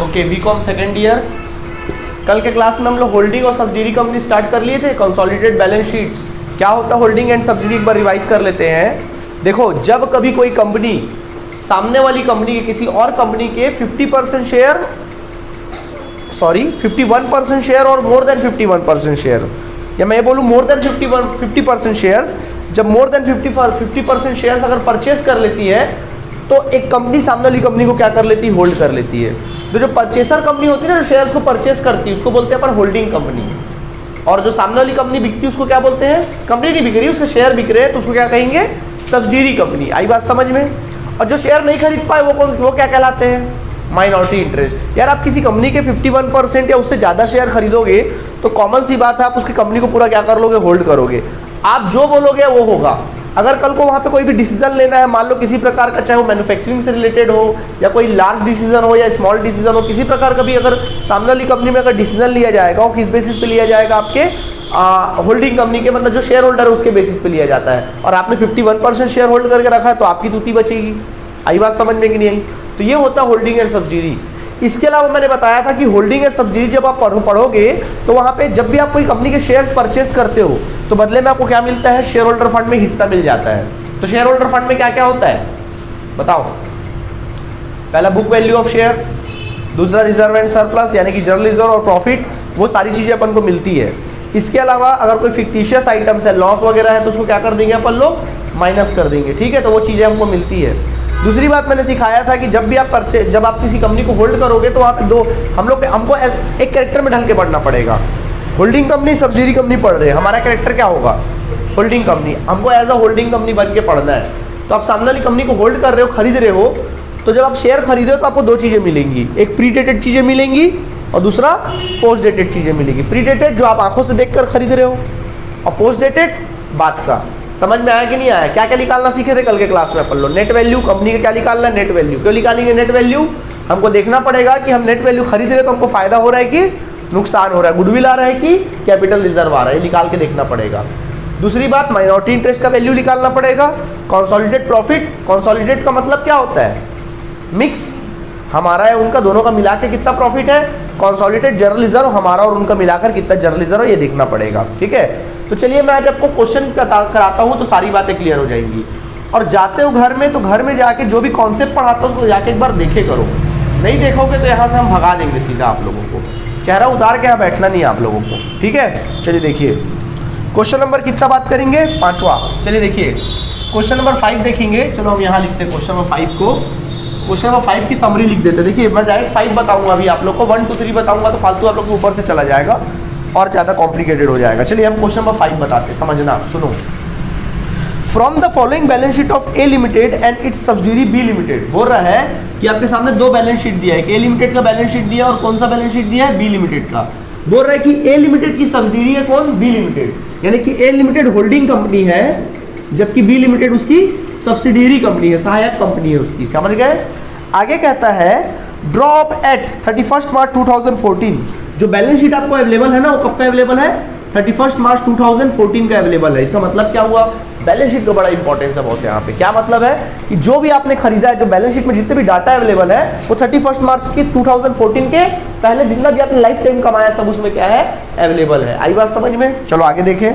Okay, BCom second year. कल के class में हम लोग होल्डिंग और सब्सिडी कंपनी स्टार्ट कर लिए थे, कंसोलिडेटेड बैलेंस शीट क्या होता है, होल्डिंग एंड सब्सिडी एक बार रिवाइज कर लेते हैं। देखो, जब कभी कोई कंपनी सामने वाली कंपनी के किसी और कंपनी के 50% शेयर, सॉरी 51% शेयर और मोर देन 51% शेयर, या मैं ये बोलूँ मोर देन 50% शेयर्स, जब मोर देन 50% शेयर्स अगर परचेस कर लेती है तो एक कंपनी सामने वाली कंपनी को क्या कर लेती है, होल्ड कर लेती है। तो जो परचेसर कंपनी होती है ना, जो शेयर्स को परचेस करती है, उसको बोलते हैं अपन होल्डिंग कंपनी। और जो सामने वाली कंपनी बिकती है उसको क्या बोलते हैं, कंपनी नहीं बिक रही, उसके शेयर बिक रहे हैं तो उसको क्या कहेंगे, सब्सिडियरी कंपनी। आई बात समझ में। और जो शेयर नहीं खरीद पाए वो क्या कहलाते हैं, माइनॉरिटी इंटरेस्ट। यार आप किसी कंपनी के 51% या उससे ज़्यादा शेयर खरीदोगे तो कॉमन सी बात है, आप उसकी कंपनी को पूरा क्या कर लोगे, होल्ड करोगे। आप जो बोलोगे वो होगा। अगर कल को वहाँ पे कोई भी डिसीजन लेना है, मान लो किसी प्रकार का, चाहे वो मैन्युफैक्चरिंग से रिलेटेड हो या कोई लार्ज डिसीजन हो या स्मॉल डिसीजन हो, किसी प्रकार का भी अगर सामने वाली कंपनी में अगर डिसीजन लिया जाएगा, वो किस बेसिस पे लिया जाएगा, आपके होल्डिंग कंपनी के, मतलब जो शेयर होल्डर है उसके बेसिस पे लिया जाता है। और आपने 51% शेयर होल्ड करके रखा है तो आपकी तूती बचेगी। आई बात समझ में कि नहीं आई। तो ये होता है होल्डिंग एंड सब्सिडी। इसके अलावा मैंने बताया था कि होल्डिंग एंड सब्सिडी जब आप पढ़ोगे तो वहाँ पे जब भी आप कोई कंपनी के शेयर्स परचेस करते हो तो बदले में आपको क्या मिलता है, शेयर होल्डर फंड में हिस्सा मिल जाता है। तो शेयर होल्डर फंड में क्या क्या होता है बताओ। पहला बुक वैल्यू ऑफ शेयर्स, दूसरा रिजर्व एंड सरप्लस यानी कि जनरल रिजर्व और प्रॉफिट, वो सारी चीज़ें अपन को मिलती है। इसके अलावा अगर कोई फिक्टिशियस आइटम्स है, लॉस वगैरह है, तो उसको क्या कर देंगे अपन लोग, माइनस कर देंगे। ठीक है, तो वो चीज़ें हमको मिलती है। दूसरी बात मैंने सिखाया था कि जब आप किसी कंपनी को होल्ड करोगे तो वहाँ पे हमको एक कैरेक्टर में ढल के पढ़ना पड़ेगा। होल्डिंग कंपनी, सब्सिडियरी कंपनी पढ़ रहे हैं, हमारा कैरेक्टर क्या होगा, होल्डिंग कंपनी। हमको एज अ होल्डिंग कंपनी बन के पढ़ना है। तो आप सामने वाली कंपनी को होल्ड कर रहे हो, खरीद रहे हो, तो जब आप शेयर खरीदे हो तो आपको दो चीज़ें मिलेंगी, एक प्री डेटेड चीज़ें मिलेंगी और दूसरा पोस्ट डेटेड चीज़ें मिलेंगी। प्री डेटेड जो आप आंखों से देखकर खरीद रहे हो, और पोस्ट डेटेड बात का। समझ में आया कि नहीं आया। क्या क्या निकालना सीखे थे कल के क्लास में अपन लोग, नेट वैल्यू, कंपनी का क्या निकालना है, नेट वैल्यू। क्यों निकालेंगे नेट वैल्यू, हमको देखना पड़ेगा कि हम नेट वैल्यू खरीद रहे तो हमको फायदा हो रहा है कि नुकसान हो रहा है, गुडविल आ रहा है कि कैपिटल रिजर्व आ रहा है, ये निकाल के देखना पड़ेगा। दूसरी बात, माइनॉरिटी इंटरेस्ट का वैल्यू निकालना पड़ेगा। कंसोलिडेटेड प्रॉफिट, कंसोलिडेट का मतलब क्या होता है, मिक्स हमारा है उनका, दोनों का मिला के कितना प्रॉफिट है। कंसोलिडेटेड जनरल रिजर्व हमारा और उनका मिलाकर कितना जनरल रिजर्व है, ये देखना पड़ेगा। ठीक है, तो चलिए मैं आज आपको क्वेश्चन कराता हूँ तो सारी बातें क्लियर हो जाएंगी। और जाते हो घर में तो घर में जाके जो भी कॉन्सेप्ट पढ़ाता हूँ उसको जाके एक बार देखे करो। नहीं देखोगे तो यहाँ से हम भगा देंगे सीधा आप लोगों को, चेहरा उतार के यहाँ बैठना नहीं है आप लोगों को। ठीक है, चलिए देखिए क्वेश्चन नंबर कितना बात करेंगे, 5वां। चलिए देखिए क्वेश्चन नंबर 5 देखेंगे। चलो हम यहाँ लिखते हैं क्वेश्चन नंबर 5 को। क्वेश्चन नंबर 5 की समरी लिख देते हैं। देखिए मैं डायरेक्ट 5 बताऊंगा अभी आप लोग को, 1 2 3 बताऊंगा तो फालतू आप लोग के ऊपर से चला जाएगा और ज़्यादा कॉम्प्लिकेटेड हो जाएगा। चलिए हम क्वेश्चन नंबर 5 बताते हैं, समझना, सुनो। From the following balance sheet of A limited and its subsidiary B limited. बोल रहा है कि आपके सामने दो बैलेंस शीट दिया है, ए लिमिटेड का बैलेंस शीट दिया और कौन सा बैलेंस शीट दिया है, बी लिमिटेड का। बोल रहा है कि ए लिमिटेड की सब्सिडियरी है कौन, बी लिमिटेड, यानी कि ए लिमिटेड होल्डिंग कंपनी है जबकि बी लिमिटेड उसकी सब्सिडियरी कंपनी है, सहायक कंपनी है उसकी। समझ गए। आगे कहता है ड्रॉप एट 31 मार्च 2014। जो बैलेंस शीट आपको अवेलेबल है ना, वो कब का अवेलेबल है, 31 मार्च 2014 का अवेलेबल है। इसका मतलब क्या हुआ, बैलेंस शीट का बड़ा इंपॉर्टेंस है बॉस यहाँ पे। क्या मतलब है कि जो भी आपने खरीदा है, जो बैलेंस शीट में जितने भी डाटा अवेलेबल है वो 31 मार्च के 2014 के पहले जितना भी आपने लाइफ टाइम कमाया सब उसमें क्या है, अवेलेबल है। आई बात समझ में। चलो आगे देखें।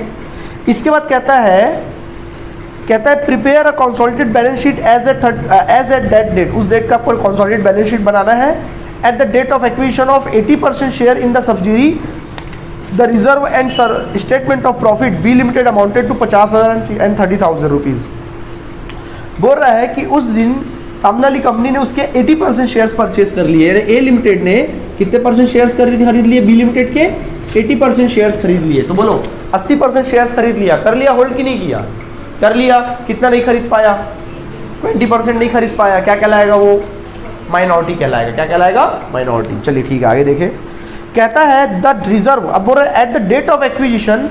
इसके बाद कहता है prepare a consolidated balance sheet as at that date. उस डेट का आपको कंसोलिडेटेड बैलेंस शीट बनाना है। At the date of acquisition of 80% share in the subsidiary the reserve and statement of profit B limited amounted to 50,000 and 30,000 rupees. बोल रहा है कि उस दिन सामने वाली कंपनी ने उसके 80% शेयर्स परचेस कर लिए। ए लिमिटेड ने कितने परसेंट शेयर्स खरीद लिए, बी लिमिटेड के 80% शेयर्स खरीद लिए। तो बोलो 80% शेयर्स खरीद लिया, कर लिया होल्ड की नहीं किया, कर लिया। कितना नहीं खरीद पाया, 20% नहीं खरीद पाया, क्या कहलाएगा वो, माइनॉरिटी कहलाएगा। क्या कहलाएगा, माइनॉरिटी। चलिए ठीक है आगे देखें। कहता है द रिजर्व, अब बोल रहा है at the date of acquisition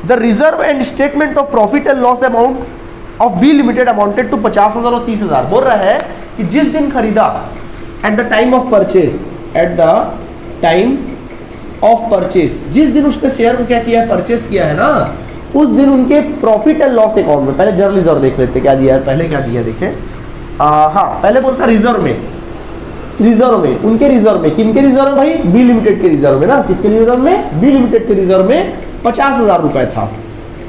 the reserve and statement of profit and loss amount of B limited amounted to 50,000 और 30,000। बोल रहा है कि जिस दिन खरीदा, at the time of purchase, at the time of purchase, जिस दिन उसने शेयर को क्या किया है, परचेज किया है ना, उस दिन उनके प्रॉफिट एंड लॉस अकाउंट में, पहले जनरल रिजर्व देख लेते क्या दिया है, पहले क्या दिया है देखें। हाँ पहले बोलता रिजर्व में, रिजर्व में, उनके रिजर्व में, किनके रिजर्व में भाई, बी लिमिटेड के रिजर्व में ना, किसके रिजर्व में, बी लिमिटेड के रिजर्व में 50,000 रुपए था।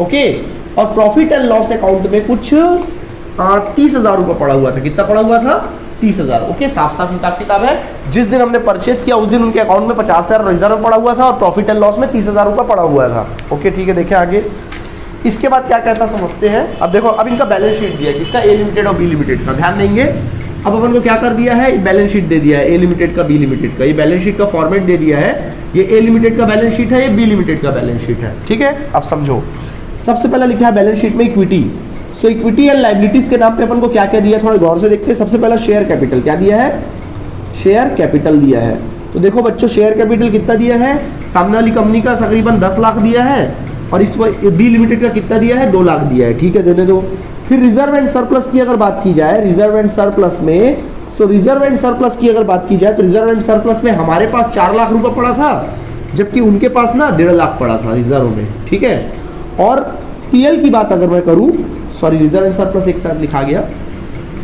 ओके, और प्रॉफिट एंड लॉस अकाउंट में कुछ 30,000 रुपए पड़ा हुआ था। कितना पड़ा हुआ था, 30,000। ओके, साफ साफ हिसाब किताब है। जिस दिन हमने परचेस किया उस दिन उनके अकाउंट में 50,000 रिजर्व पड़ा हुआ था और प्रॉफिट एंड लॉस में 30,000 रुपए पड़ा हुआ था। ओके ठीक है, देखें आगे। इसके बाद क्या कहता समझते हैं। अब देखो, अब इनका बैलेंस शीट दिया है, किसका, ए लिमिटेड और बी लिमिटेड का। ध्यान देंगे, अब अपन को क्या कर दिया है, बैलेंस शीट दे दिया है, ए लिमिटेड का, बी लिमिटेड का। ये बैलेंस शीट का फॉर्मेट दे दिया है, ये ए लिमिटेड का बैलेंस शीट है, ये बी लिमिटेड का बैलेंस शीट है। ठीक है, अब समझो। सबसे पहले लिखा है बैलेंस शीट में equity. So equity and liabilities के नाम पे अपन को क्या क्या दिया, थोड़ा गौर से देखते हैं। सबसे पहला शेयर कैपिटल, क्या दिया है, शेयर कैपिटल दिया है। तो देखो बच्चों, शेयर कैपिटल कितना दिया है, सामने वाली कंपनी का तकरीबन 10 लाख दिया है और इस बी लिमिटेड का कितना दिया है, 2 लाख दिया है। ठीक है, देने दो। फिर रिजर्व एंड सरप्लस की अगर बात की जाए, रिजर्व एंड सरप्लस में, सो रिजर्व एंड सरप्लस की अगर बात की जाए तो रिजर्व एंड सरप्लस में हमारे पास 4 लाख रुपए पड़ा था, जबकि उनके पास ना 1.5 लाख पड़ा था रिजर्व में। ठीक है, और पीएल की बात अगर मैं करूं, सॉरी रिजर्व एंड सरप्लस एक साथ लिखा गया,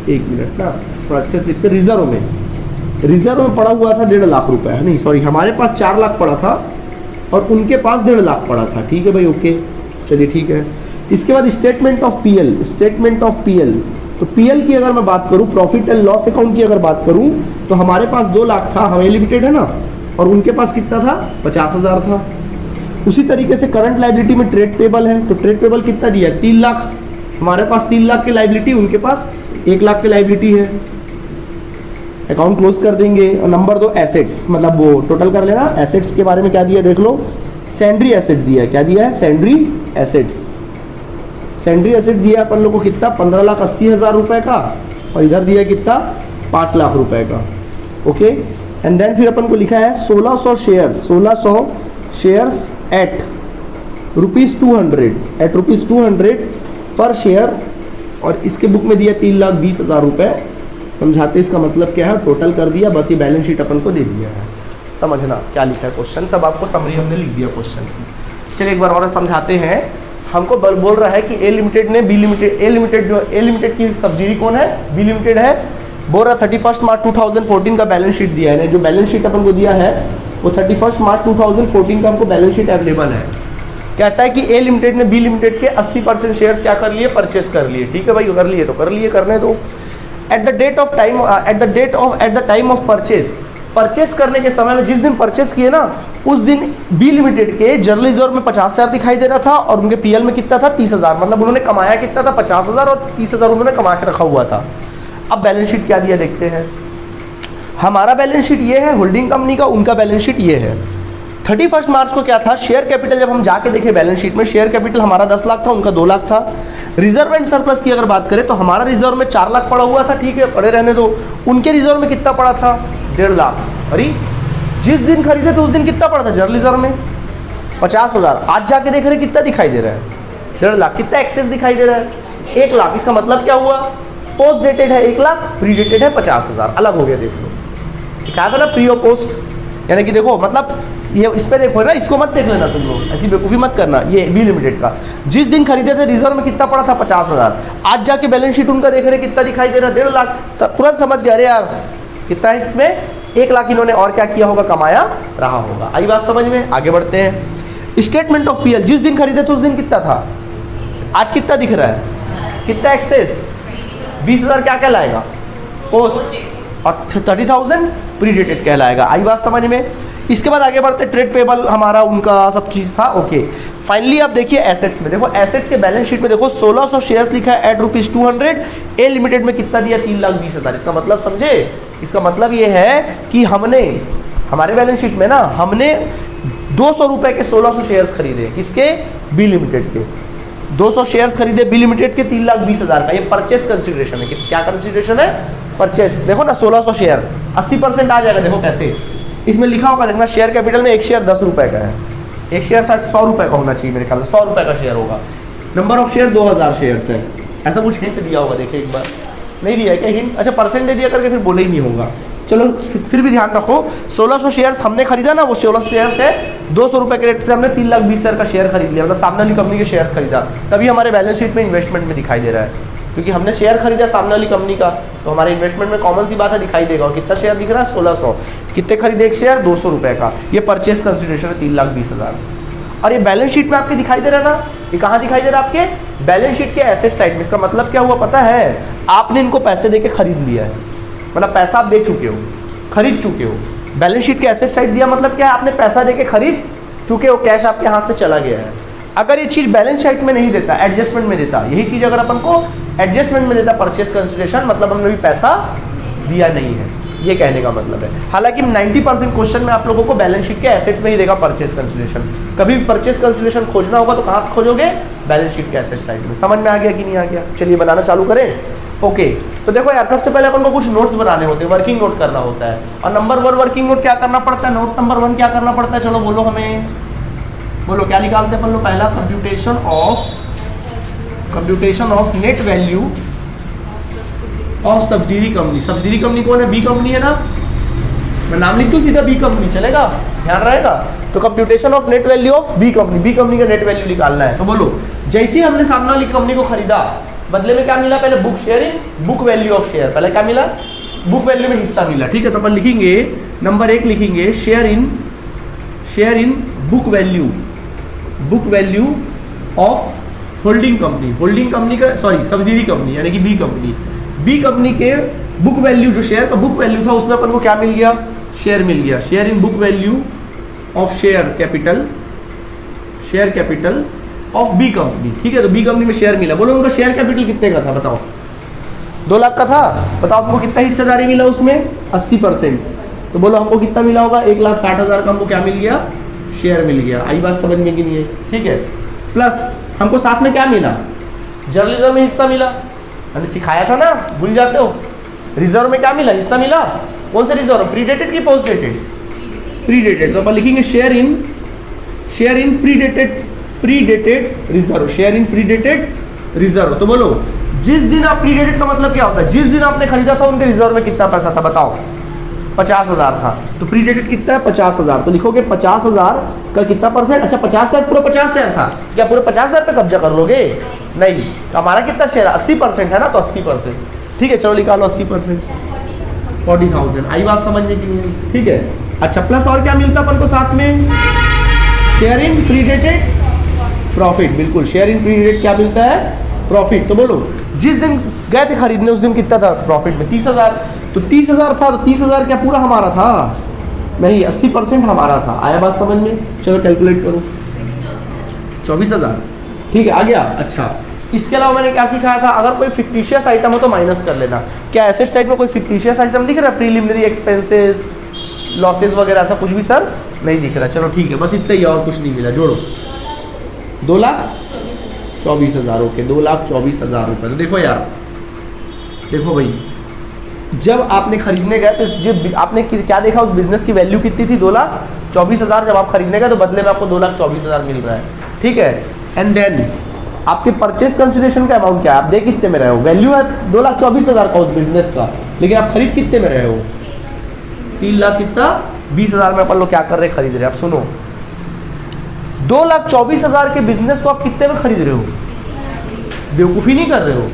एक मिनट ना, थोड़ा अच्छे से लिखते। रिजर्व में पड़ा हुआ था 1.5 लाख रुपए, नहीं सॉरी, हमारे पास 4 लाख पड़ा था और उनके पास 1.5 लाख पड़ा था। ठीक है भाई, ओके चलिए ठीक है। इसके बाद statement of PL, statement of PL. तो पीएल की अगर मैं बात करूं, प्रॉफिट एंड लॉस अकाउंट की अगर बात करूं, तो हमारे पास 2 लाख था, हमें लिमिटेड है ना, और उनके पास कितना था, 50,000 था। उसी तरीके से करंट लायबिलिटी में ट्रेड पेबल है, तो ट्रेड पेबल कितना दिया है, 3 लाख। हमारे पास 3 लाख की लायबिलिटी, उनके पास 1 लाख की लायबिलिटी है। अकाउंट क्लोज कर देंगे। और नंबर 2 एसेट्स, मतलब वो टोटल कर लेना। एसेट्स के बारे में क्या दिया देख लो, सैंड्री एसेट दिया है। क्या दिया है, सैंड्री एसेट्स। सैंड्री एसेट दिया अपन लोग को कितना, 15,80,000 रुपए का, और इधर दिया कितना, 5 लाख रुपए का। ओके, एंड देन फिर अपन को लिखा है 1600 शेयर्स, 1600 शेयर्स एट ₹200, एट ₹200 पर शेयर। और इसके बुक में दिया 3,20,000 रुपए। समझाते इसका मतलब क्या है, टोटल कर दिया, बस ये बैलेंस शीट अपन को दे दिया है। समझना क्या लिखा है क्वेश्चन, सब आपको समरी हमने लिख दिया क्वेश्चन की। चलिए एक बार और समझाते हैं। हमको बोल रहा है कि ए लिमिटेड ने बी लिमिटेड, ए लिमिटेड जो ए लिमिटेड की सब्सिडी कौन है, बी लिमिटेड है। बोल रहा 31 मार्च 2014 का बैलेंस शीट दिया है, जो बैलेंस शीट अपन को दिया है वो 31 मार्च 2014 का हमको बैलेंस शीट अवेलेबल है। कहता है कि ए लिमिटेड ने बी लिमिटेड के 80% शेयर्स क्या कर लिए, परचेस कर लिए। ठीक है भाई, कर लिए तो कर लिए, करने दो। At the time of purchase करने के समय में, जिस दिन परचेस किए ना, उस दिन बी लिमिटेड के जनरल रिजर्व में 50,000 दिखाई दे रहा था और उनके पीएल में कितना था, 30,000। मतलब उन्होंने कमाया कितना था, 50,000 और 30,000 उन्होंने कमा के रखा हुआ था। अब बैलेंस शीट क्या दिया देखते हैं। हमारा बैलेंस शीट ये है होल्डिंग कंपनी का, उनका बैलेंस शीट ये है। 31 मार्च को क्या था, शेयर कैपिटल जब हम जाके देखे बैलेंस शीट में, शेयर कैपिटल हमारा 10 लाख था, उनका 2 लाख था। रिजर्व एंड सरप्लस की अगर बात करें तो हमारा रिजर्व में 4 लाख पड़ा हुआ था। ठीक है, पड़े रहने दो। उनके रिजर्व में कितना पड़ा था, 1.5 लाख। अरे जिस दिन खरीदे थे उस दिन कितना पड़ा था जनरल रिजर्व में, 50,000। आज जाके देख रहे कितना दिखाई दे रहा है, 1.5 लाख। कितना एक्सेस दिखाई दे रहा है, 1 लाख। इसका मतलब क्या हुआ, पोस्ट डेटेड है 1 लाख, प्री डेटेड है 50,000। अलग हो गया, देख लो, क्या था ना, प्री और पोस्ट। यानी कि देखो, मतलब ये इस पे देखो ना, इसको मत देख लेना तुम लोग, ऐसी बेवकूफ़ी मत करना। ये बी लिमिटेड का जिस दिन खरीदे थे रिजर्व में कितना पड़ा था, 50,000। आज जाके बैलेंस शीट उनका देख रहे कितना दिखाई दे रहा है, 1.5 लाख। तुरंत समझ गया, अरे यार कितना है इसमें, 1 लाख इन्होंने और क्या किया होगा, कमाया रहा होगा। आई बात समझ में, आगे बढ़ते हैं। स्टेटमेंट ऑफ पीएल, जिस दिन खरीदे थे उस दिन कितना था, आज कितना दिख रहा है, कितना एक्सेस, 20,000 क्या कहलाएगा, पोस्ट, और 30,000 प्री डेटेड कहलाएगा। आई बात समझ में। इसके बाद आगे बढ़ते, ट्रेड पेबल हमारा उनका सब चीज़ था। ओके, फाइनली आप देखिए एसेट्स में, देखो एसेट्स के बैलेंस शीट में देखो 1600 शेयर्स लिखा है एट ₹200। ए लिमिटेड में कितना दिया, 3,20,000। इसका मतलब समझे, इसका मतलब ये है कि हमने हमारे बैलेंस शीट में ना, हमने 200 रुपए के 1600 शेयर्स खरीदे, किसके, बी लिमिटेड के। 200 शेयर्स खरीदे बी लिमिटेड के 3,20,000 का। ये परचेस कंसिडरेशन है, क्या कंसिडरेशन है, परचेस। देखो ना 1600 शेयर 80% आ जाएगा। देखो कैसे, इसमें लिखा होगा, देखना शेयर कैपिटल में 1 शेयर 10 रुपए का है, 1 शेयर शायद 100 रुपए का होना चाहिए मेरे ख्याल से, 100 रुपए का शेयर होगा। नंबर ऑफ शेयर 2000 शेयर्स है, ऐसा कुछ हिंट दिया होगा, देखिए एक बार, नहीं दिया है क्या हिंट, अच्छा परसेंटेज दिया करके फिर बोले ही नहीं होगा। चलो फिर भी ध्यान रखो, 1600 शेयर्स हमने खरीदा ना, वो 1600 शेयर्स है 200 रुपए के रेट से हमने 3,20,000 का शेयर खरीद लिया, मतलब सामने वाली कंपनी के शेयर्स खरीदा, तभी हमारे बैलेंस शीट में इन्वेस्टमेंट में दिखाई दे रहा है। क्योंकि हमने शेयर खरीदा सामने वाली कंपनी का, तो हमारे इन्वेस्टमेंट में कॉमन सी बात है दिखाई देगा। और कितना शेयर दिख रहा है 1600, कितने खरीदे एक शेयर 200 रुपये का, ये परचेस कंसिडरेशन है 3,20,000। और ये बैलेंस शीट में आपके दिखाई दे रहा है ना, ये कहाँ दिखाई दे रहा है आपके बैलेंस शीट के एसेट साइड में। इसका मतलब क्या हुआ पता है, आपने इनको पैसे दे के खरीद लिया है, मतलब पैसा आप दे चुके हो, खरीद चुके हो। बैलेंस शीट के एसेट साइड दिया मतलब क्या है, आपने पैसा दे के खरीद चुके हो, कैश आपके हाथ से चला गया है। अगर ये चीज़ बैलेंस शीट में नहीं देता, एडजस्टमेंट में देता, यही चीज़ अगर अपन को एडजस्टमेंट में देता परचेस कंसिडरेशन, मतलब हमने भी पैसा दिया नहीं है, ये कहने का मतलब है। हालांकि 90% क्वेश्चन में आप लोगों को बैलेंस शीट के एसेट्स में ही देगा परचेस कंसिडरेशन। कभी भी परचेस कंसिडरेशन खोजना होगा तो कहाँ से खोजोगे, बैलेंस शीट के एसेट साइड में। समझ में आ गया कि नहीं आ गया? चलिए बनाना चालू करें। ओके, तो देखो यार, सबसे पहले अपन को कुछ नोट्स बनाने होते हैं, वर्किंग नोट करना होता है। और नंबर 1 वर्किंग नोट क्या करना पड़ता है, नोट नंबर 1 क्या करना पड़ता है, चलो बोलो हमें, बोलो क्या निकालते हैं अपन लोग? पहला computation of net value of subsidiary company. Subsidiary company कौन है? बी कंपनी है ना, मैं नाम लिख दूं सीधा, बी कंपनी चलेगा, ध्यान रहेगा। तो computation of net value of B company, B company का नेट वैल्यू निकालना है। तो बोलो, जैसे ही हमने सामने वाली कंपनी को खरीदा, बदले में क्या मिला? पहले book sharing, book value of share, पहले क्या मिला? बुक वैल्यू में हिस्सा मिला। ठीक है, तो अपन लिखेंगे नंबर 1 लिखेंगे share in book value of holding company का, सॉरी सब्सिडरी कंपनी यानी कि बी कंपनी के बुक वैल्यू, जो शेयर का बुक वैल्यू था उसमें अपन को क्या मिल गया? शेयर मिल गया। Share in book value of share capital of B company. ठीक है, तो बी कंपनी में शेयर मिला। बोलो उनका शेयर कैपिटल कितने का था बताओ? 2 लाख का था। बताओ हमको कितना हिस्सेदारी मिला उसमें? 80%। तो बोलो हमको कितना मिला होगा? 1,60,000 का हमको क्या मिल गया? शेयर मिल गया। आई बात समझ में कि नहीं है? ठीक है, प्लस हमको साथ में क्या मिला? जर्नलिज्म में हिस्सा मिला, हमने सिखाया था ना, भूल जाते हो। रिजर्व में क्या मिला? हिस्सा मिला। कौन से रिजर्व? प्रीडेटेड की पोस्ट डेटेड? प्रीडेटेड। तो अपन लिखेंगे share in predated reserve, share in predated reserve. तो बोलो जिस दिन आप, प्रीडेटेड का मतलब क्या होता है? जिस दिन आपने खरीदा था उनके रिजर्व में कितना पैसा था बताओ? 50,000 था। तो प्रीडेटेड कितना है? 50,000। तो लिखोगे 50,000 का कितना परसेंट? अच्छा 50,000 पूरा 50,000 था क्या? पूरे 50,000 पे कब्जा कर लोगे? नहीं, हमारा कितना शेयर? 80% है ना, तो 80%। ठीक है, चलो निकालो 80%, 40,000। आई बात समझने की नहीं? ठीक है, अच्छा प्लस और क्या मिलता अपन को साथ में? Share in predated profit. बिल्कुल, शेयर इन प्रीडेटेड क्या मिलता है? प्रॉफिट। तो बोलो जिस दिन गए थे खरीदने उस दिन कितना था प्रॉफिट में? 30,000। तो 30,000 था, तो 30,000 क्या पूरा हमारा था? नहीं, 80% हमारा था। आया बात समझ में? चलो कैलकुलेट करो, 24,000। ठीक है, आ गया। अच्छा, इसके अलावा मैंने क्या सिखाया था? अगर कोई फिक्टिशियस आइटम हो तो माइनस कर लेना। क्या एसेट साइड में कोई फिक्टिशियस आइटम दिख रहा है? प्रीलिमिनरी एक्सपेंसेस, लॉसेस वगैरह ऐसा कुछ भी सर नहीं दिख रहा। चलो ठीक है, बस इतना ही, और कुछ नहीं मिला। जोड़ो 2,24,000। ओके, 2,24,000 रुपये। तो देखो यार, देखो भाई, जब आपने खरीदने गए तो जब आपने क्या देखा, उस बिजनेस की वैल्यू कितनी थी? 2,24,000। जब आप खरीदने गए तो बदले में आपको 2,24,000 मिल रहा है। ठीक है, एंड देन आपके परचेस कंसिडरेशन का अमाउंट क्या है? आप दे कितने में रहे हो? वैल्यू है 2,24,000 का उस बिजनेस का, लेकिन आप खरीद कितने में रहे हो? 3,20,000 में अपन लोग क्या कर रहे हैं? खरीद रहे हैं। आप सुनो, 2,24,000 के बिजनेस को आप कितने में खरीद रहे हो? बेवकूफ़ी नहीं कर रहे हो?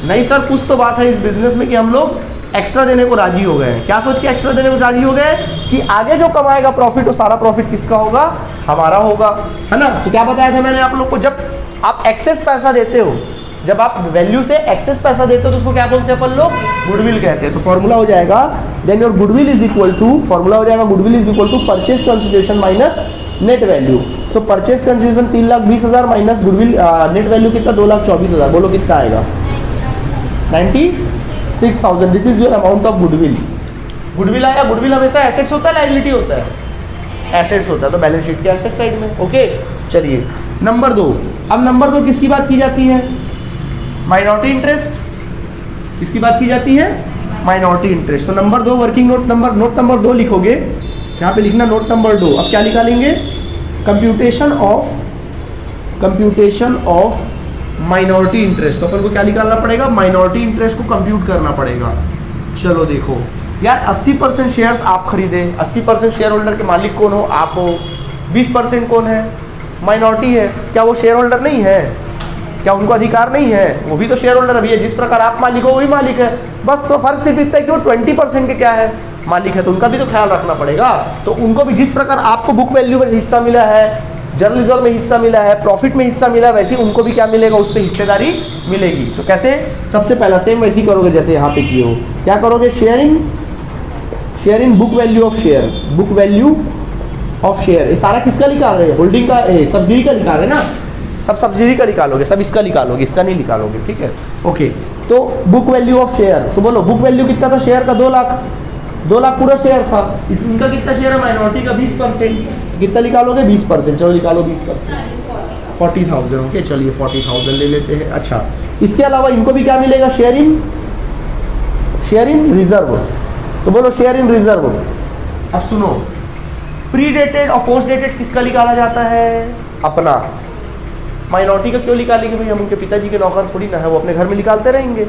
नहीं सर, कुछ तो बात है इस बिजनेस में कि हम लोग एक्स्ट्रा देने को राजी हो गए हैं। क्या सोच के एक्स्ट्रा देने को राजी हो गए? कि आगे जो कमाएगा प्रॉफिट, वो सारा प्रॉफिट किसका होगा? हमारा होगा, है ना। तो क्या बताया था मैंने आप लोग को? जब आप एक्सेस पैसा देते हो, जब आप वैल्यू से एक्सेस पैसा देते हो तो उसको क्या बोलते हैं अपन लोग? गुडविल कहते हैं। तो फॉर्मूला हो जाएगा, then your goodwill is equal to, formula हो जाएगा goodwill is equal to purchase consideration minus net value. So purchase consideration 3,20,000 minus goodwill, net value कितना? 2,24,000। बोलो कितना आएगा? 96,000। This is your amount of goodwill. Goodwill आया। Goodwill हमेशा assets होता है, लायबिलिटी होता है? एसेट्स होता है, तो बैलेंस शीट के एसेट साइड में। ओके, चलिए नंबर 2। अब नंबर 2 किसकी बात की जाती है? Minority interest. किसकी बात की जाती है? Minority interest. तो नंबर 2 वर्किंग नोट नंबर 2 लिखोगे, यहाँ पे लिखना नोट नंबर 2। अब क्या निकालेंगे? Computation of minority interest. तो अपन को क्या निकालना पड़ेगा? माइनॉरिटी इंटरेस्ट को कंप्यूट करना पड़ेगा। चलो देखो यार, 80% शेयर्स आप खरीदे, 80% शेयर होल्डर के मालिक कौन हो? आप हो। 20% कौन है? माइनॉरिटी है। क्या वो शेयर होल्डर नहीं है? क्या उनको अधिकार नहीं है? वो भी तो शेयर होल्डर है। जिस प्रकार आप मालिक हो वही मालिक है, बस फर्क सिर्फ इतना है कि वो 20% के क्या है, मालिक है। तो उनका भी तो ख्याल रखना पड़ेगा। तो उनको भी जिस प्रकार आपको बुक वैल्यू में हिस्सा मिला है, जर्नल रिजर्व में हिस्सा मिला है, प्रॉफिट में हिस्सा मिला है, वैसे उनको भी क्या मिलेगा, उस पर हिस्सेदारी मिलेगी। तो कैसे? सबसे पहला सेम वैसे ही करोगे जैसे यहाँ पे किए हो। क्या करोगे? Sharing book value of share, book value of share. ये सारा किसका निकाल रहे हैं? होल्डिंग का, सब्सिडी का निकाल रहे हैं ना, सब सब्सिडी का निकालोगे, सब इसका निकालोगे, इसका नहीं निकालोगे, ठीक है। ओके, तो बुक वैल्यू ऑफ शेयर, तो बोलो बुक वैल्यू कितना था शेयर का? 2 लाख। 2 लाख पूरा शेयर था। इनका कितना शेयर है? माइनॉरिटी का 20%। कितना निकालोगे? 20%। चलो निकालो 20%, 40,000। ओके, चलिए 40,000 ले लेते हैं। अच्छा, इसके अलावा इनको भी क्या मिलेगा? Share in reserve. तो बोलो शेयर इन रिजर्व। अब सुनो, प्री डेटेड और पोस्ट डेटेड किसका निकाला जाता है? अपना। माइनॉरिटी का क्यों निकालेंगे भाई? हम उनके पिताजी के नौकर थोड़ी ना है, वो अपने घर में निकालते रहेंगे।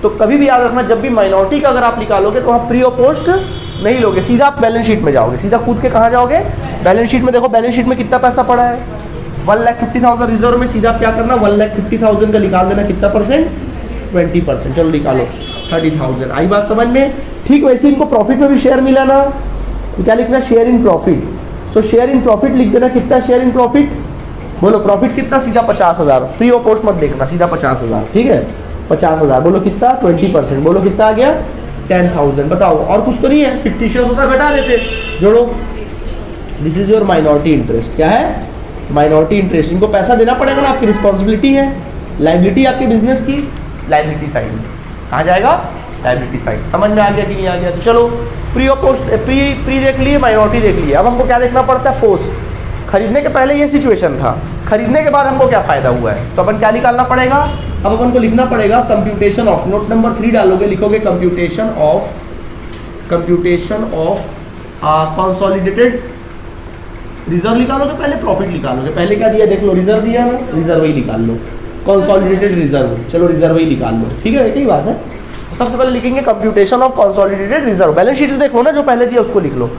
तो कभी भी याद रखना, जब भी माइनॉरिटी का अगर आप निकालोगे तो आप प्री और पोस्ट नहीं लोगे, सीधा आप बैलेंस शीट में जाओगे। सीधा कूद के कहाँ जाओगे? बैलेंस शीट में। देखो बैलेंस शीट में कितना पैसा पड़ा है? 1,50,000 रिजर्व में। सीधा आप क्या करना? 1,50,000 का निकाल देना। कितना परसेंट? 20%। चलो निकालो 30,000। आई बात समझ में? ठीक वैसे इनको प्रॉफिट में भी शेयर मिला ना, तो क्या लिखना? Share in profit. So share in profit लिख देना। कितना शेयर इन प्रॉफिट? बोलो प्रॉफिट कितना? सीधा 50,000। प्री और पोस्ट मत देखना, सीधा 50,000। ठीक है, 50,000। बोलो कितना? 20%। बोलो कितना आ गया? 10,000। बताओ, और कुछ तो नहीं है? फिक्टिशियस होता घटा देते, जोड़ो। This is your minority interest. क्या है? Minority interest. इनको पैसा देना पड़ेगा ना, आपकी रिस्पॉन्सिबिलिटी है। लाइबिलिटी आपके बिजनेस की, लाइबिलिटी साइड कहाँ जाएगा? Liability side. समझ में आ गया कि नहीं आ गया? तो चलो प्री और पोस्ट, प्री देख लिए, माइनॉरिटी देख लिए। अब हमको क्या देखना पड़ता है? पोस्ट। खरीदने के पहले ये सिचुएशन था, खरीदने के बाद हमको क्या फायदा हुआ है, तो अपन क्या निकालना पड़ेगा? अब अपन को लिखना पड़ेगा कंप्यूटेशन ऑफ, नोट नंबर 3 डालोगे, लिखोगे कंप्यूटेशन ऑफ कंसोलिडेटेड रिजर्व। निकालोगे पहले प्रॉफिट निकालोगे। पहले क्या दिया देख लो, रिजर्व दिया ना, रिजर्व ही निकाल लो। कंसोलिडेटेड रिजर्व, चलो रिजर्व ही निकाल लो। ठीक है, एक ही बात है। सबसे पहले लिखेंगे computation of consolidated reserve. Balance sheet देख लो ना, जो पहले दिया उसको लिख लो।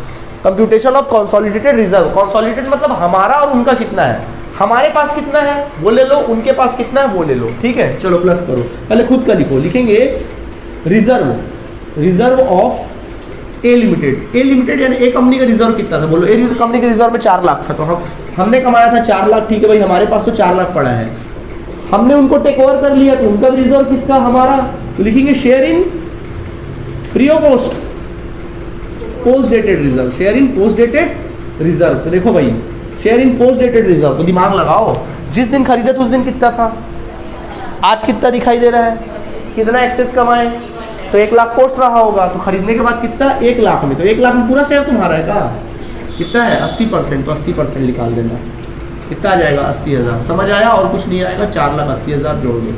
Computation of consolidated reserve. Consolidated मतलब हमारा और उनका कितना है, हमारे पास कितना है वो ले लो, उनके पास कितना है वो ले लो। ठीक है, चलो प्लस करो। पहले खुद का लिखो, लिखेंगे reserve of A limited. A limited यानी ए कंपनी का रिजर्व कितना था? बोलो ए कंपनी के रिजर्व में 4 लाख था, तो हमने कमाया था 4 लाख। ठीक है भाई, हमारे पास तो 4 लाख पड़ा है, हमने उनको टेक ओवर कर लिया, तो उनका भी रिजर्व किसका? हमारा। तो लिखेंगे शेयर इन प्री और पोस्ट डेटेड रिजर्व। शेयर इन पोस्ट डेटेड रिजर्व। तो देखो भाई, share in post dated reserve, तो दिमाग लगाओ, जिस दिन खरीदे तो उस दिन कितना था, आज कितना दिखाई दे रहा है, कितना एक्सेस कमाए, तो 1 लाख पोस्ट रहा होगा, तो खरीदने के बाद कितना? 1 लाख में। तो 1 लाख में पूरा शेयर तुम्हारा है का? कितना है? 80%। तो 80% निकाल देना। कितना आ जाएगा? 80,000। समझ आया? और कुछ नहीं आएगा। 4,80,000 जोड़ दो,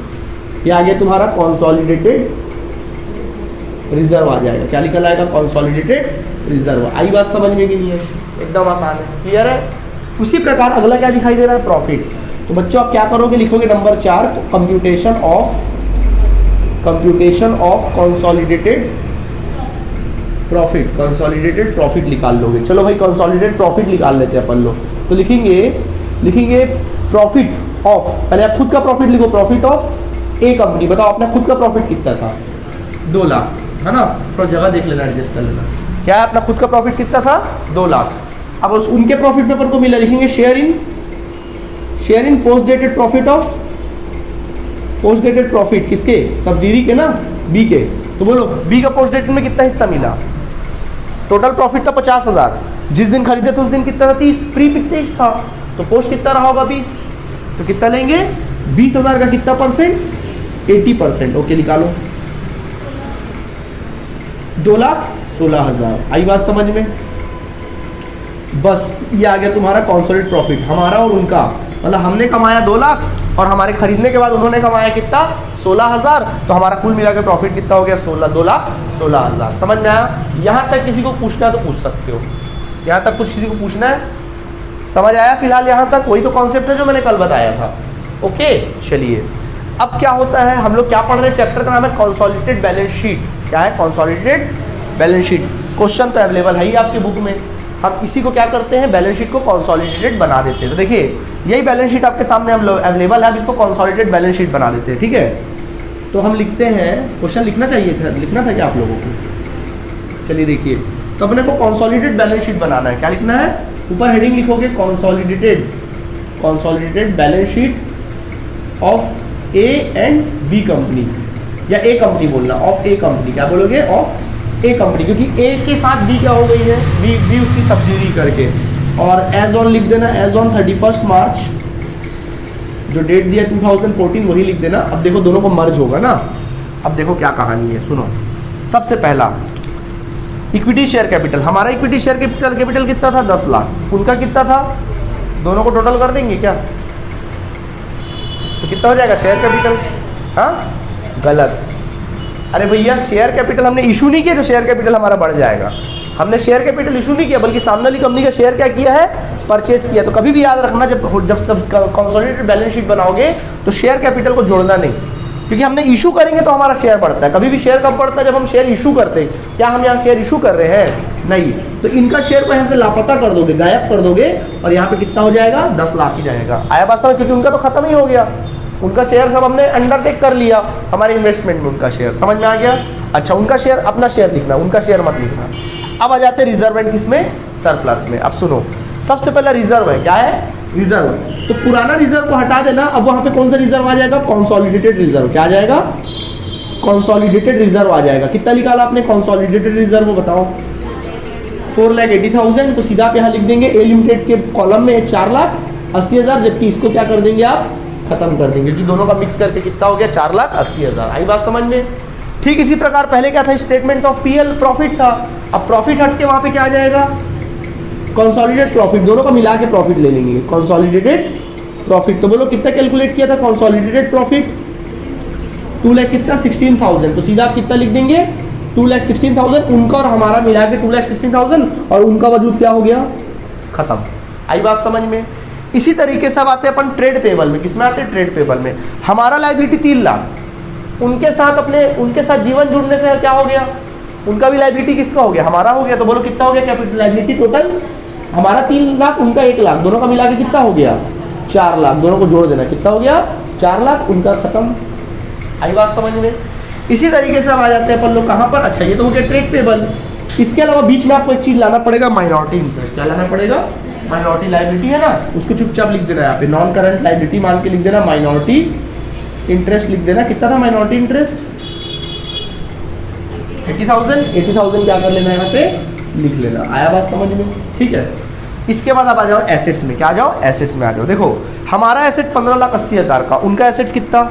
ये आ गया तुम्हारा कंसोलिडेटेड रिजर्व आ जाएगा। क्या निकल आएगा? Consolidated reserve. आई बात समझ में कि नहीं है? एकदम आसान है, क्लियर है। उसी प्रकार अगला क्या दिखाई दे रहा है? प्रॉफिट। तो बच्चों आप क्या करोगे? लिखोगे number 4 computation of consolidated profit. Consolidated profit निकाल लोगे। चलो भाई कंसोलिडेटेड प्रॉफिट निकाल लेते हैं अपन लोग। तो लिखेंगे प्रॉफिट ऑफ, पहले आप खुद का प्रॉफिट लिखो, प्रॉफिट ऑफ ए कंपनी। बताओ अपना खुद का प्रॉफिट कितना था? 2 लाख, है ना? थोड़ा जगह देख लेना, एडजस्ट कर लेना। क्या है अपना खुद का प्रॉफिट कितना था? 2 लाख। अब उनके प्रॉफिट में अपन को मिला, लिखेंगे share in post dated profit of post dated profit. किसके? सब्सिडी के ना, बी के। तो बोलो बी का पोस्ट डेटेड में कितना हिस्सा मिला? टोटल प्रॉफिट था 50,000, जिस दिन खरीदे तो उस दिन कितना था? 30। प्री 30 था, तो पोस्ट कितना रहा होगा? 20। तो कितना लेंगे? 20,000 का कितना परसेंट? 80%। ओके, निकालो। 2,16,000। आई बात समझ में? बस ये आ गया तुम्हारा कंसोलिडेटेड प्रॉफिट, हमारा और उनका। मतलब हमने कमाया 2 लाख और हमारे खरीदने के बाद उन्होंने कमाया कितना? 16,000। तो हमारा कुल मिला के प्रॉफिट कितना हो गया? 2,16,000। समझ में आया? यहाँ तक किसी को पूछना है तो पूछ सकते हो। यहाँ तक कुछ किसी को पूछना है? समझ आया फिलहाल यहाँ तक? वही तो कॉन्सेप्ट है जो मैंने कल बताया था। ओके, चलिए अब क्या होता है, हम लोग क्या पढ़ रहे हैं? चैप्टर का नाम है कंसोलिडेटेड बैलेंस शीट। क्या है? Consolidated balance sheet. क्वेश्चन तो अवेलेबल है ही आपकी बुक में। हम इसी को क्या करते हैं, बैलेंस शीट को कंसोलिडेटेड बना देते हैं। तो देखिए यही बैलेंस शीट आपके सामने अवेलेबल है, अब इसको कंसोलिडेटेड बैलेंस शीट बना देते हैं, ठीक है। तो हम लिखते हैं, क्वेश्चन लिखना था क्या आप लोगों को? चलिए देखिए, तो अपने को कंसोलिडेटेड बैलेंस शीट बनाना है। क्या लिखना है? ऊपर हेडिंग लिखोगे consolidated balance sheet of A and B company, या ए कंपनी बोलना, ऑफ ए कंपनी। क्या बोलोगे? ऑफ ए कंपनी, क्योंकि ए के साथ बी क्या हो गई है, बी उसकी सब्सिडी करके। और एज ऑन लिख देना, एज ऑन 31 मार्च, जो डेट दिया 2014 वही लिख देना। अब देखो दोनों को मर्ज होगा ना। अब देखो क्या कहानी है, सुनो। सबसे पहला इक्विटी शेयर कैपिटल, हमारा इक्विटी शेयर कैपिटल कितना था? 10 लाख। उनका कितना था? दोनों को टोटल कर देंगे क्या? तो कितना हो जाएगा शेयर कैपिटल? हाँ, गलत। अरे भैया शेयर कैपिटल हमने इशू नहीं किया तो शेयर कैपिटल हमारा बढ़ जाएगा। हमने शेयर कैपिटल इशू नहीं किया, बल्कि सामने वाली कंपनी का शेयर क्या किया है? परचेस किया। तो कभी भी याद रखना, जब कंसोलिडेटेड बैलेंस शीट बनाओगे तो शेयर कैपिटल को जोड़ना नहीं, क्योंकि हमने इशू करेंगे तो हमारा शेयर बढ़ता है। कभी भी शेयर कब बढ़ता है? जब हम शेयर इशू करते हैं। क्या हम यहाँ शेयर इशू कर रहे हैं? नहीं। तो इनका शेयर को यहाँ से लापता कर दोगे, गायब कर दोगे, और यहाँ पे कितना हो जाएगा? 10 लाख ही जाएगा। आया बात समझ? क्योंकि उनका तो खत्म ही हो गया, उनका शेयर सब हमने अंडरटेक कर लिया हमारे इन्वेस्टमेंट में। उनका शेयर समझ में आ गया? अच्छा, उनका शेयर, अपना शेयर लिखना, उनका शेयर मत लिखना। अब आ जाते हैं रिजर्व एंड किसमें? सरप्लस में। अब सुनो, सबसे पहला रिजर्व है, क्या है? रिजर्व। तो पुराना रिजर्व को हटा देना, अब वहां पे कौन सा रिजर्व आ जाएगा? Consolidated reserve. क्या आ जाएगा? कंसोलिडेटेड रिजर्व आ जाएगा। कितना निकाला आपने कंसोलिडेटेड रिजर्व, बताओ? 4,80,000। तो सीधा आप यहाँ लिख देंगे ए लिमिटेड के कॉलम में 4,80,000, जबकि इसको क्या कर देंगे आप? खत्म कर देंगे, क्योंकि दोनों का मिक्स करके कितना हो गया? 4,80,000। आई बात समझ में? ठीक इसी प्रकार पहले क्या था? स्टेटमेंट ऑफ पीएल, प्रॉफिट था। अब प्रॉफिट हट के वहां पे क्या आ जाएगा? Consolidated profit. दोनों का मिला के प्रॉफिट ले लेंगे, कंसोलिडेटेड प्रॉफिट। तो बोलो कितना कैलकुलेट किया था कंसोलिडेटेड प्रॉफिट? 2 लाख कितना? 16,000। तो सीधा आप कितना लिख देंगे? 2,16,000। उनका और हमारा मिला के 2,16,000, और उनका वजूद क्या हो गया? खत्म। आई बात समझ में? इसी तरीके से अब आते हैं अपन ट्रेड पेबल में। किसमें आते हैं? ट्रेड पेबल में। हमारा लायबिलिटी 3 लाख, उनके साथ जीवन जुड़ने से क्या हो गया? उनका भी लायबिलिटी किसका हो गया? हमारा हो गया। तो बोलो कितना हो गया कैपिटल लायबिलिटी टोटल? हमारा 3 लाख, उनका 1 लाख, दोनों का मिला के कितना हो गया? 4 लाख। दोनों को जोड़ देना, कितना हो गया? 4 लाख। उनका खत्म। आई बात समझ में? इसी तरीके से अब आ जाते हैं अपन लोग कहाँ पर? अच्छा, ये तो हो गया ट्रेड पेबल। इसके अलावा बीच में आपको एक चीज लाना पड़ेगा, माइनॉरिटी इंटरेस्ट। क्या लाना पड़ेगा? माइनॉरिटी लायबिलिटी है ना, उसको चुपचाप लिख देना। यहाँ पे नॉन करंट लायबिलिटी मान के लिख देना, माइनॉरिटी इंटरेस्ट लिख देना। कितना था माइनॉरिटी इंटरेस्ट? 80,000 क्या कर लेना, यहाँ पे लिख लेना। आया बात समझ में? ठीक है। इसके बाद आप आ जाओ एसेट्स में। क्या आ जाओ? एसेट्स में आ जाओ। देखो हमारा एसेट्स 15,80,000 का, उनका एसेट्स कितना?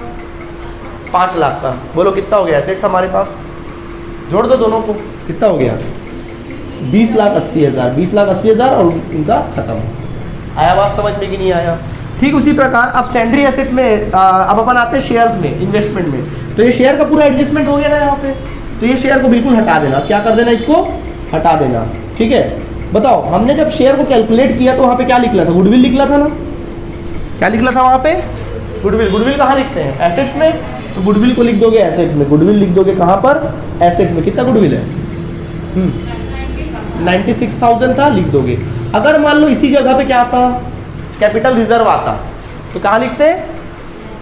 5 लाख का। बोलो कितना हो गया एसेट्स हमारे पास? जोड़ दो दोनों को, कितना हो गया? 20,80,000। 20,80,000 और उनका खत्म। आया बात समझ में कि नहीं आया? ठीक उसी प्रकार अब सैंड्री एसेट्स में अब अपन आते हैं शेयर्स में, इन्वेस्टमेंट में। तो ये शेयर का पूरा एडजस्टमेंट हो गया ना यहाँ पे, तो ये शेयर को बिल्कुल हटा देना। क्या कर देना? इसको हटा देना। ठीक है। बताओ, हमने जब शेयर को कैलकुलेट किया तो वहाँ पे क्या लिखना था? गुडविल लिखना था ना? क्या लिखना था वहाँ पे? गुडविल। गुडविल कहाँ लिखते हैं? एसेट्स में। तो गुडविल को लिख दोगे एसेट्स में। गुडविल लिख दोगे कहाँ पर? एसेट्स में। कितना गुडविल है? 96,000 था, लिख दोगे। अगर मान लो इसी जगह पे क्या आता? कैपिटल रिजर्व आता, तो कहाँ लिखते?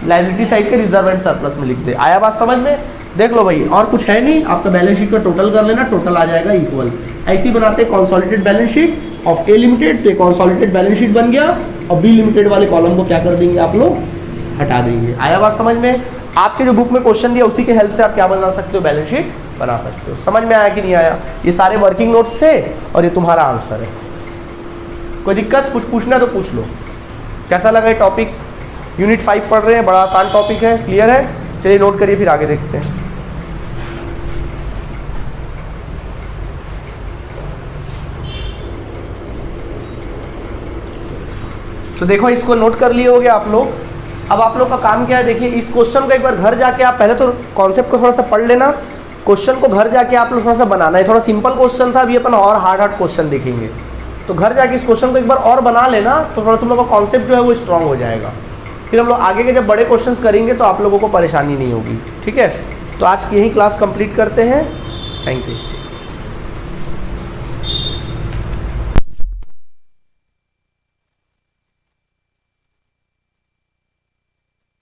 लायबिलिटी साइड के रिजर्व एंड सरप्लस में लिखते। आया बात समझ में? देख लो भाई, और कुछ है नहीं, आपका बैलेंस शीट का टोटल कर लेना, टोटल आ जाएगा इक्वल। ऐसी बनाते consolidated balance sheet of A limited. तो कंसोलिडेटेड बैलेंस शीट बन गया, और बी लिमिटेड वाले कॉलम को क्या कर देंगे आप लोग? हटा देंगे। आया बात समझ में? आपके जो बुक में क्वेश्चन दिया उसी के हेल्प से आप क्या बना सकते हो? बैलेंस शीट बना सकते हो। समझ में आया कि नहीं आया? ये सारे वर्किंग नोट्स थे और ये तुम्हारा आंसर है। कोई दिक्कत? कुछ पूछना तो पूछ लो। कैसा लगा ये टॉपिक? यूनिट 5 पढ़ रहे हैं, बड़ा आसान टॉपिक है, क्लियर है? चलिए नोट करिए, फिर आगे देखते हैं। तो देखो, इसको नोट कर लिए होगे आप लोग। अब आप लोग का काम क्या है? देखिए, इस क्वेश्चन को एक बार घर जाके आप पहले तो कॉन्सेप्ट को थोड़ा सा पढ़ लेना। क्वेश्चन को घर जाके आप लोग थोड़ा सा बनाना है। थोड़ा सिंपल क्वेश्चन था, अभी अपन और हार्ड क्वेश्चन देखेंगे। तो घर जाके इस क्वेश्चन को एक बार और बना लेना, तो थोड़ा तुम लोग का कॉन्सेप्ट जो है वो स्ट्रांग हो जाएगा। फिर हम लोग आगे के जब बड़े क्वेश्चंस करेंगे तो आप लोगों को परेशानी नहीं होगी। ठीक है। तो आज की यही क्लास कंप्लीट करते हैं। Thank you.